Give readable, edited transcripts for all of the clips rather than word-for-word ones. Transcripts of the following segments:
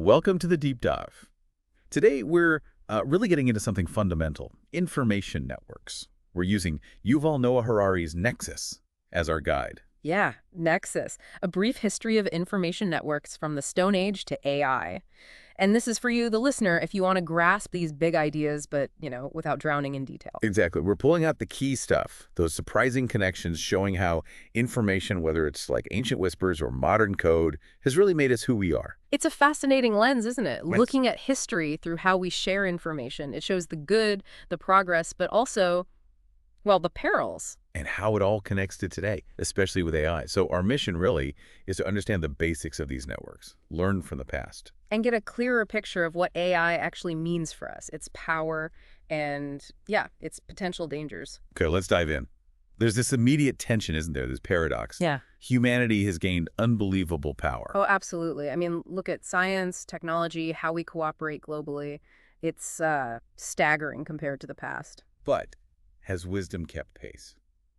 Welcome to the Deep Dive. Today, we're really getting into something fundamental, information networks. We're using Yuval Noah Harari's Nexus as our guide. Yeah, Nexus, a brief history of information networks from the Stone Age to AI. And this is for you, the listener, if you want to grasp these big ideas, but, without drowning in detail. Exactly. We're pulling out the key stuff, those surprising connections showing how information, whether it's like ancient whispers or modern code, has really made us who we are. It's a fascinating lens, isn't it? Yes. Looking at history through how we share information. It shows the good, the progress, but also, well, the perils. And how it all connects to today, especially with AI. So our mission really is to understand the basics of these networks, learn from the past. And get a clearer picture of what AI actually means for us, its power, and, yeah, its potential dangers. Okay, let's dive in. There's this immediate tension, isn't there? This paradox. Yeah. Humanity has gained unbelievable power. Oh, absolutely. I mean, look at science, technology, how we cooperate globally. It's staggering compared to the past. But has wisdom kept pace?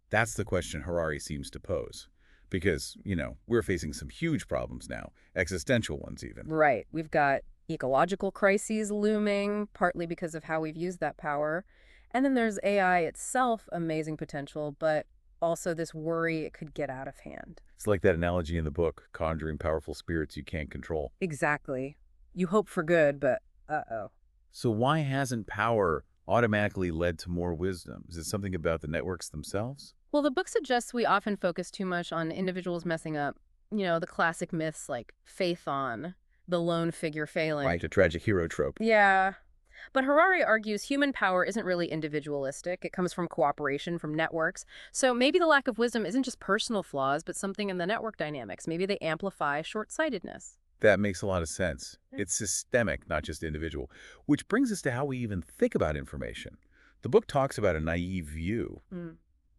That's the question Harari seems to pose. Because, we're facing some huge problems now, existential ones even. Right. We've got ecological crises looming, partly because of how we've used that power. And then there's AI itself, amazing potential, but also this worry it could get out of hand. It's like that analogy in the book, conjuring powerful spirits you can't control. Exactly. You hope for good, but uh-oh. So why hasn't power automatically led to more wisdom? Is it something about the networks themselves? Well, the book suggests we often focus too much on individuals messing up. The classic myths like faith on, the lone figure failing. Right, a tragic hero trope. Yeah. But Harari argues human power isn't really individualistic. It comes from cooperation, from networks. So maybe the lack of wisdom isn't just personal flaws, but something in the network dynamics. Maybe they amplify short-sightedness. That makes a lot of sense. It's systemic, not just individual. Which brings us to how we even think about information. The book talks about a naive view.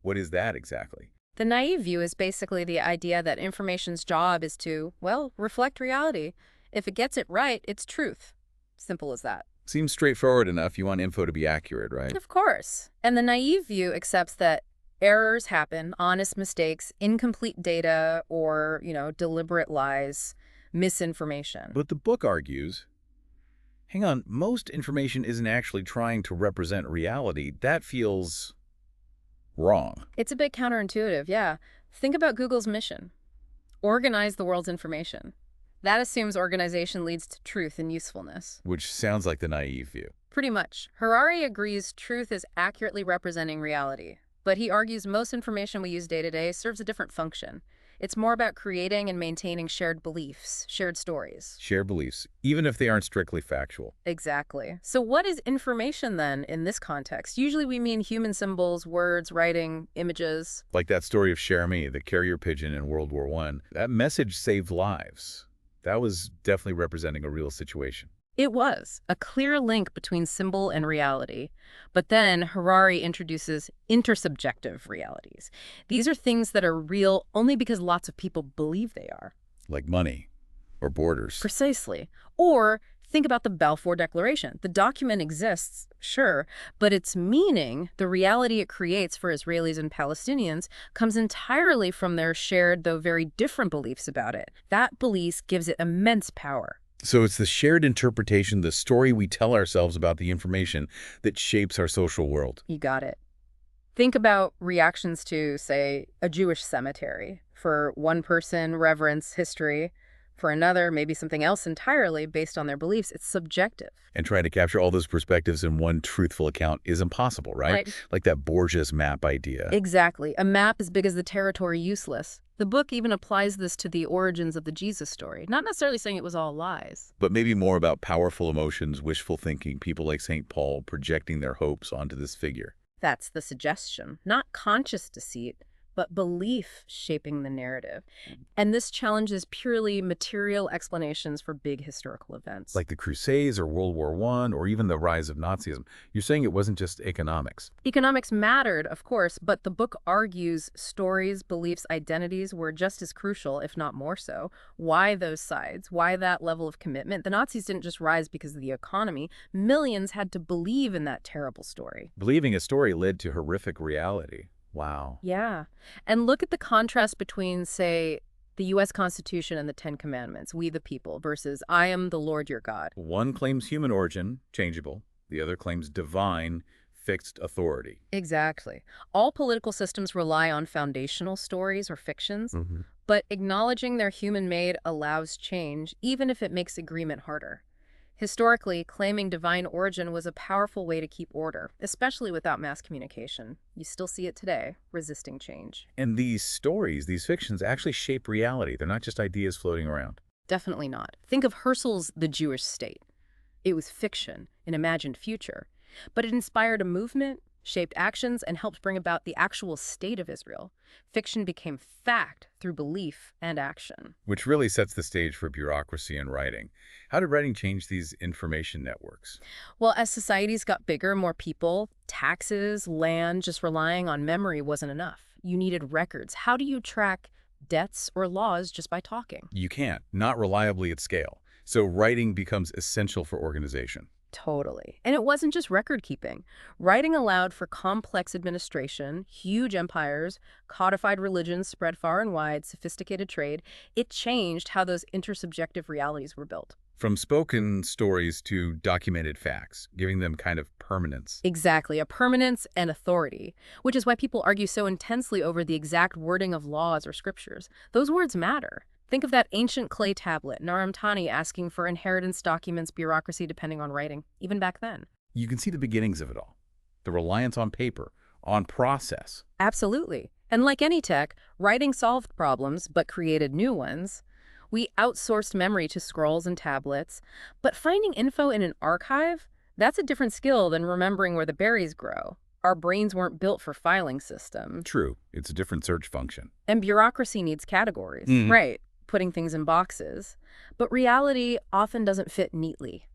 What is that exactly? The naive view is basically the idea that information's job is to, well, reflect reality. If it gets it right, it's truth. Simple as that. Seems straightforward enough. You want info to be accurate, right? Of course. And the naive view accepts that errors happen, honest mistakes, incomplete data, or, deliberate lies, misinformation. But the book argues, hang on, most information isn't actually trying to represent reality. That feels wrong. It's a bit counterintuitive, yeah. Think about Google's mission. Organize the world's information. That assumes organization leads to truth and usefulness. Which sounds like the naive view. Pretty much. Harari agrees truth is accurately representing reality. But he argues most information we use day to day serves a different function. It's more about creating and maintaining shared beliefs, shared stories. Shared beliefs, even if they aren't strictly factual. Exactly. So what is information then in this context? Usually we mean human symbols, words, writing, images. Like that story of Jeremy, the carrier pigeon in World War I. That message saved lives. That was definitely representing a real situation. It was a clear link between symbol and reality. But then Harari introduces intersubjective realities. These are things that are real only because lots of people believe they are. Like money or borders. Precisely. Or think about the Balfour Declaration. The document exists, sure, but its meaning, the reality it creates for Israelis and Palestinians, comes entirely from their shared, though very different beliefs about it. That belief gives it immense power. So it's the shared interpretation, the story we tell ourselves about the information that shapes our social world. You got it. Think about reactions to, say, a Jewish cemetery. For one person, reverence, history. For another, maybe something else entirely based on their beliefs. It's subjective. And trying to capture all those perspectives in one truthful account is impossible, right? Like that Borges map idea. Exactly. A map as big as the territory useless. The book even applies this to the origins of the Jesus story, not necessarily saying it was all lies. But maybe more about powerful emotions, wishful thinking, people like St. Paul projecting their hopes onto this figure. That's the suggestion. Not conscious deceit, but belief shaping the narrative. And this challenges purely material explanations for big historical events. Like the Crusades or World War I or even the rise of Nazism. You're saying it wasn't just economics. Economics mattered, of course, but the book argues stories, beliefs, identities were just as crucial, if not more so. Why those sides? Why that level of commitment? The Nazis didn't just rise because of the economy. Millions had to believe in that terrible story. Believing a story led to horrific reality. Wow. Yeah. And look at the contrast between, say, The U.S. Constitution and the Ten Commandments, we the people, versus I am the Lord your God. One claims human origin, changeable. The other claims divine, fixed authority. Exactly. All political systems rely on foundational stories or fictions, but acknowledging they're human-made allows change, even if it makes agreement harder. Historically, claiming divine origin was a powerful way to keep order, especially without mass communication. You still see it today, resisting change. And these stories, these fictions, actually shape reality. They're not just ideas floating around. Definitely not. Think of Herzl's The Jewish State. It was fiction, an imagined future, but it inspired a movement, shaped actions, and helped bring about the actual state of Israel. Fiction became fact through belief and action. Which really sets the stage for bureaucracy and writing. How did writing change these information networks? Well, as societies got bigger, more people, taxes, land, just relying on memory wasn't enough. You needed records. How do you track debts or laws just by talking? You can't, not reliably at scale. So writing becomes essential for organization. Totally. And it wasn't just record keeping. Writing allowed for complex administration, huge empires, codified religions spread far and wide, sophisticated trade. It changed how those intersubjective realities were built. From spoken stories to documented facts, giving them kind of permanence. Exactly, a permanence and authority, which is why people argue so intensely over the exact wording of laws or scriptures. Those words matter. Think of that ancient clay tablet, Naramtani asking for inheritance documents, bureaucracy depending on writing, even back then. You can see the beginnings of it all. The reliance on paper, on process. Absolutely. And like any tech, writing solved problems but created new ones. We outsourced memory to scrolls and tablets, but finding info in an archive, that's a different skill than remembering where the berries grow. Our brains weren't built for filing systems. True, it's a different search function. And bureaucracy needs categories. Right. Putting things in boxes, but reality often doesn't fit neatly.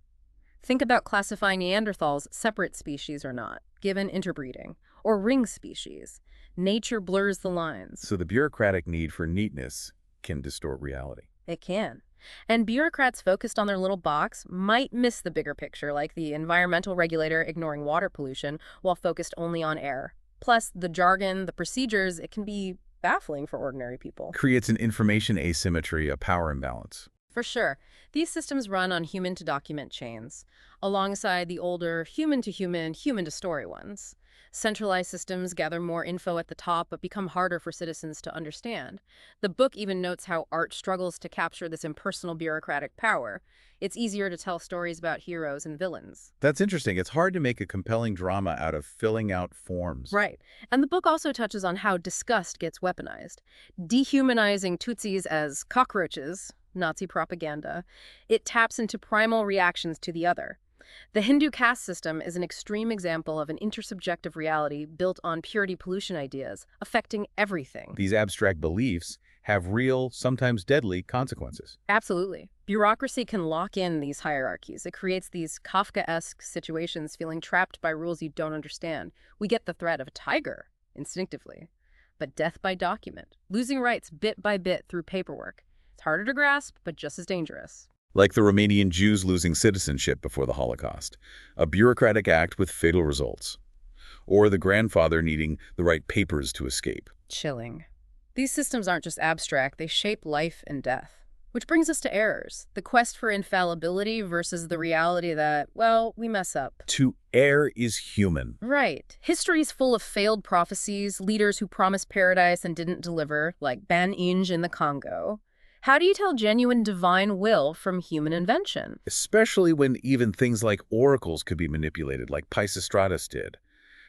Think about classifying Neanderthals separate species or not, given interbreeding, or ring species. Nature blurs the lines. So the bureaucratic need for neatness can distort reality. It can. And bureaucrats focused on their little box might miss the bigger picture, like the environmental regulator ignoring water pollution while focused only on air. Plus, the jargon, the procedures, it can be baffling for ordinary people. Creates an information asymmetry, a power imbalance. For sure. These systems run on human-to-document chains, alongside the older human-to-human, human-to-story ones. Centralized systems gather more info at the top, but become harder for citizens to understand. The book even notes how art struggles to capture this impersonal bureaucratic power. It's easier to tell stories about heroes and villains. That's interesting. It's hard to make a compelling drama out of filling out forms. Right. And the book also touches on how disgust gets weaponized. Dehumanizing Tutsis as cockroaches, Nazi propaganda, it taps into primal reactions to the other. The Hindu caste system is an extreme example of an intersubjective reality built on purity pollution ideas, affecting everything. These abstract beliefs have real, sometimes deadly, consequences. Absolutely. Bureaucracy can lock in these hierarchies. It creates these Kafkaesque situations, feeling trapped by rules you don't understand. We get the threat of a tiger, instinctively. But death by document, losing rights bit by bit through paperwork. It's harder to grasp, but just as dangerous. Like the Romanian Jews losing citizenship before the Holocaust, a bureaucratic act with fatal results. Or the grandfather needing the right papers to escape. Chilling. These systems aren't just abstract, they shape life and death. Which brings us to errors, the quest for infallibility versus the reality that, well, we mess up. To err is human. Right. History's full of failed prophecies, leaders who promised paradise and didn't deliver, like Ban Inge in the Congo. How do you tell genuine divine will from human invention? Especially when even things like oracles could be manipulated, like Pisistratus did.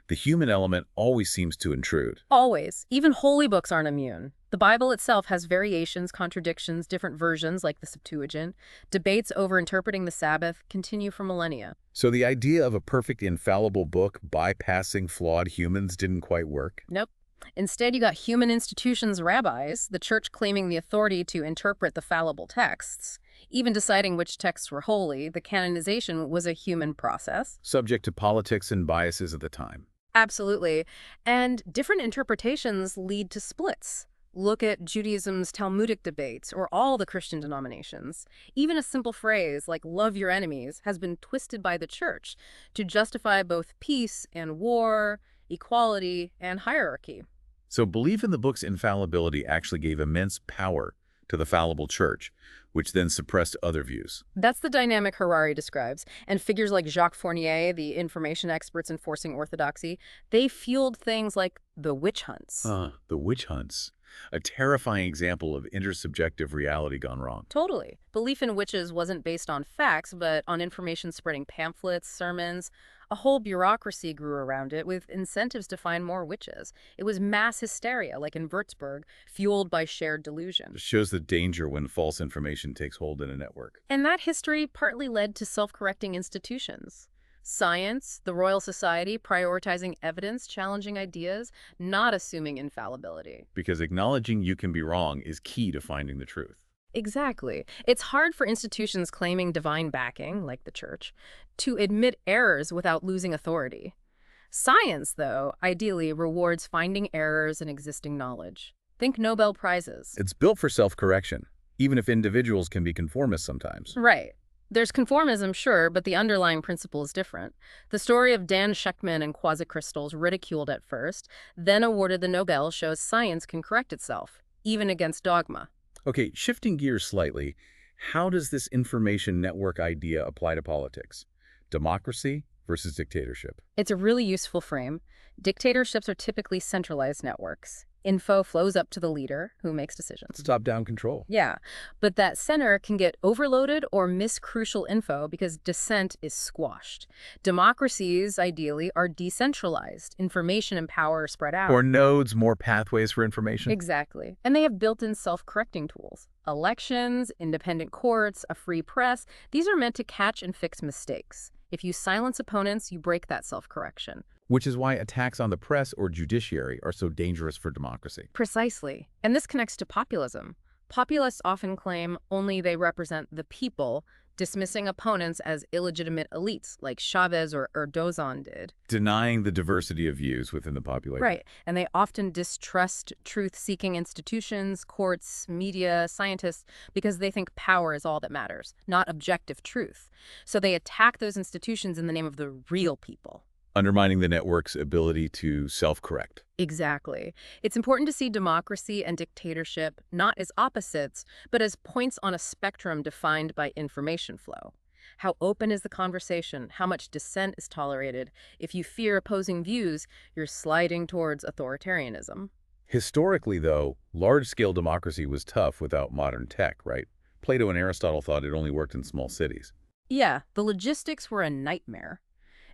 The human element always seems to intrude. Always. Even holy books aren't immune. The Bible itself has variations, contradictions, different versions, like the Septuagint. Debates over interpreting the Sabbath continue for millennia. So the idea of a perfect, infallible book bypassing flawed humans didn't quite work? Nope. Instead, you got human institutions, rabbis, the church claiming the authority to interpret the fallible texts. Even deciding which texts were holy, the canonization was a human process. Subject to politics and biases at the time. Absolutely. And different interpretations lead to splits. Look at Judaism's Talmudic debates or all the Christian denominations. Even a simple phrase like love your enemies has been twisted by the church to justify both peace and war, equality and hierarchy. So belief in the book's infallibility actually gave immense power to the fallible church, which then suppressed other views. That's the dynamic Harari describes, and figures like Jacques Fournier, the information experts enforcing orthodoxy, they fueled things like the witch hunts. The witch hunts. A terrifying example of intersubjective reality gone wrong. Totally. Belief in witches wasn't based on facts, but on information spreading pamphlets, sermons. A whole bureaucracy grew around it with incentives to find more witches. It was mass hysteria, like in Würzburg, fueled by shared delusion. It shows the danger when false information takes hold in a network. And that history partly led to self-correcting institutions. Science, the Royal Society, prioritizing evidence, challenging ideas, not assuming infallibility. Because acknowledging you can be wrong is key to finding the truth. Exactly. It's hard for institutions claiming divine backing, like the church, to admit errors without losing authority. Science, though, ideally rewards finding errors in existing knowledge. Think Nobel Prizes. It's built for self-correction, even if individuals can be conformist sometimes. Right. There's conformism, sure, but the underlying principle is different. The story of Dan Shechtman and quasicrystals, ridiculed at first, then awarded the Nobel, shows science can correct itself, even against dogma. Okay, shifting gears slightly, how does this information network idea apply to politics? Democracy versus dictatorship. It's a really useful frame. Dictatorships are typically centralized networks. Info flows up to the leader, who makes decisions. It's top-down control. Yeah, but that center can get overloaded or miss crucial info because dissent is squashed. Democracies, ideally, are decentralized. Information and power are spread out. More nodes, more pathways for information. Exactly. And they have built-in self-correcting tools. Elections, independent courts, a free press, these are meant to catch and fix mistakes. If you silence opponents, you break that self-correction. Which is why attacks on the press or judiciary are so dangerous for democracy. Precisely. And this connects to populism. Populists often claim only they represent the people, dismissing opponents as illegitimate elites, like Chavez or Erdogan did. Denying the diversity of views within the population. Right. And they often distrust truth-seeking institutions, courts, media, scientists, because they think power is all that matters, not objective truth. So they attack those institutions in the name of the real people. Undermining the network's ability to self-correct. Exactly. It's important to see democracy and dictatorship not as opposites, but as points on a spectrum defined by information flow. How open is the conversation? How much dissent is tolerated? If you fear opposing views, you're sliding towards authoritarianism. Historically, though, large-scale democracy was tough without modern tech, right? Plato and Aristotle thought it only worked in small cities. Yeah, the logistics were a nightmare.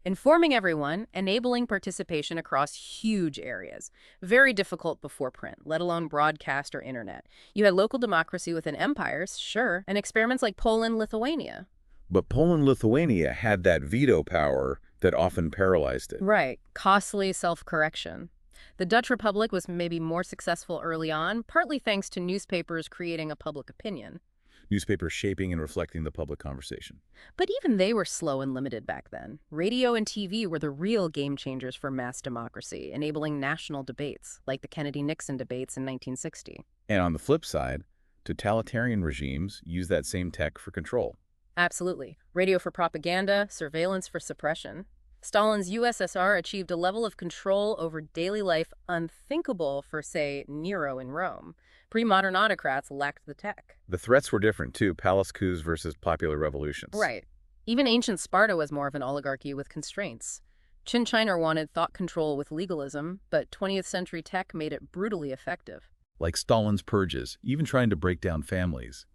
Informing everyone, enabling participation across huge areas. Very difficult before print, let alone broadcast or internet. You had local democracy within empires, sure, and experiments like Poland, Lithuania. But Poland, Lithuania had that veto power that often paralyzed it. Right, costly self-correction. The Dutch Republic was maybe more successful early on, partly thanks to newspapers creating a public opinion. Newspapers shaping and reflecting the public conversation. But even they were slow and limited back then. Radio and TV were the real game changers for mass democracy, enabling national debates, like the Kennedy-Nixon debates in 1960. And on the flip side, totalitarian regimes use that same tech for control. Absolutely. Radio for propaganda, surveillance for suppression. Stalin's USSR achieved a level of control over daily life unthinkable for, say, Nero in Rome. Pre-modern autocrats lacked the tech. The threats were different, too. Palace coups versus popular revolutions. Right. Even ancient Sparta was more of an oligarchy with constraints. Qin China wanted thought control with legalism, but 20th century tech made it brutally effective. Like Stalin's purges, even trying to break down families.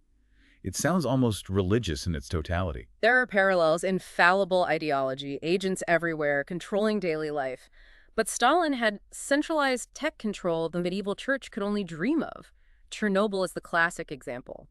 It sounds almost religious in its totality. There are parallels: infallible ideology, agents everywhere, controlling daily life. But Stalin had centralized tech control the medieval church could only dream of. Chernobyl is the classic example.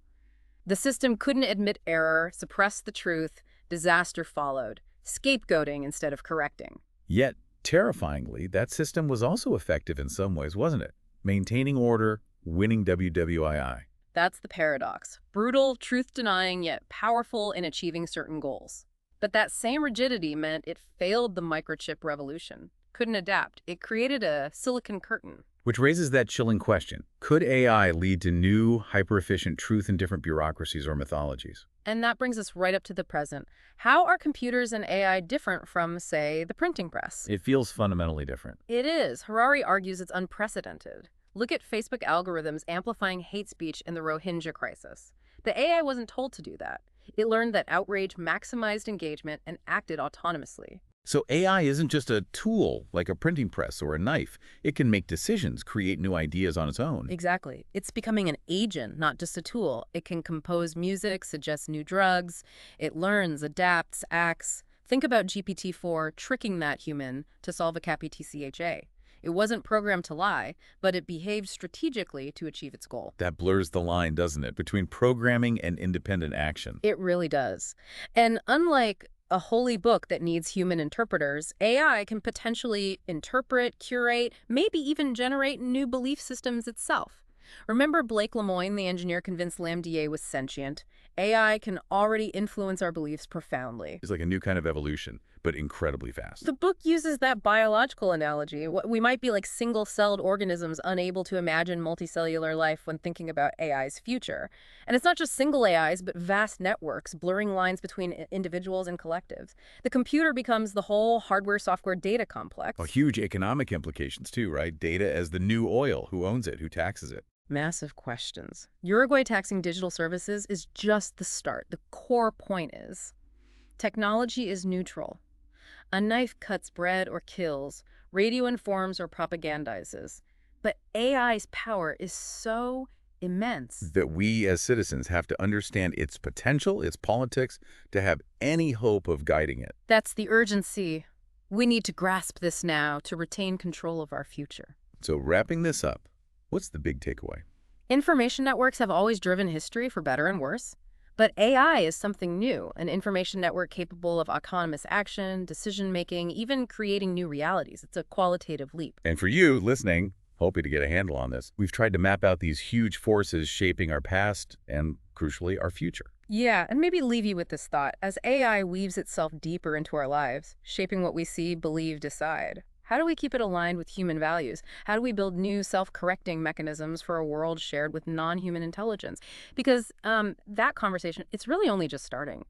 The system couldn't admit error, suppress the truth, disaster followed, scapegoating instead of correcting. Yet, terrifyingly, that system was also effective in some ways, wasn't it? Maintaining order, winning WWII. That's the paradox. Brutal, truth-denying, yet powerful in achieving certain goals. But that same rigidity meant it failed the microchip revolution. Couldn't adapt. It created a silicon curtain. Which raises that chilling question. Could AI lead to new, hyper-efficient truth in different bureaucracies or mythologies? And that brings us right up to the present. How are computers and AI different from, say, the printing press? It feels fundamentally different. It is. Harari argues it's unprecedented. Look at Facebook algorithms amplifying hate speech in the Rohingya crisis. The AI wasn't told to do that. It learned that outrage maximized engagement and acted autonomously. So AI isn't just a tool like a printing press or a knife. It can make decisions, create new ideas on its own. Exactly. It's becoming an agent, not just a tool. It can compose music, suggest new drugs. It learns, adapts, acts. Think about GPT-4 tricking that human to solve a CAPI-TCHA. It wasn't programmed to lie, but it behaved strategically to achieve its goal. That blurs the line, doesn't it, between programming and independent action? It really does. And unlike a holy book that needs human interpreters, AI can potentially interpret, curate, maybe even generate new belief systems itself. Remember Blake Lemoine, the engineer convinced LaMDA was sentient? AI can already influence our beliefs profoundly. It's like a new kind of evolution, but incredibly fast. The book uses that biological analogy. We might be like single-celled organisms unable to imagine multicellular life when thinking about AI's future. And it's not just single AIs, but vast networks, blurring lines between individuals and collectives. The computer becomes the whole hardware-software data complex. Well, huge economic implications too, right? Data as the new oil. Who owns it? Who taxes it? Massive questions. Uruguay taxing digital services is just the start. The core point is technology is neutral. A knife cuts bread or kills, radio informs or propagandizes. But AI's power is so immense That we as citizens have to understand its potential, its politics, to have any hope of guiding it. That's the urgency. We need to grasp this now to retain control of our future. So wrapping this up, what's the big takeaway? Information networks have always driven history for better and worse. But AI is something new, an information network capable of autonomous action, decision-making, even creating new realities. It's a qualitative leap. And for you listening, hoping to get a handle on this, we've tried to map out these huge forces shaping our past and, crucially, our future. Yeah, and maybe leave you with this thought. As AI weaves itself deeper into our lives, shaping what we see, believe, decide, how do we keep it aligned with human values? How do we build new self-correcting mechanisms for a world shared with non-human intelligence? Because that conversation, it's really only just starting.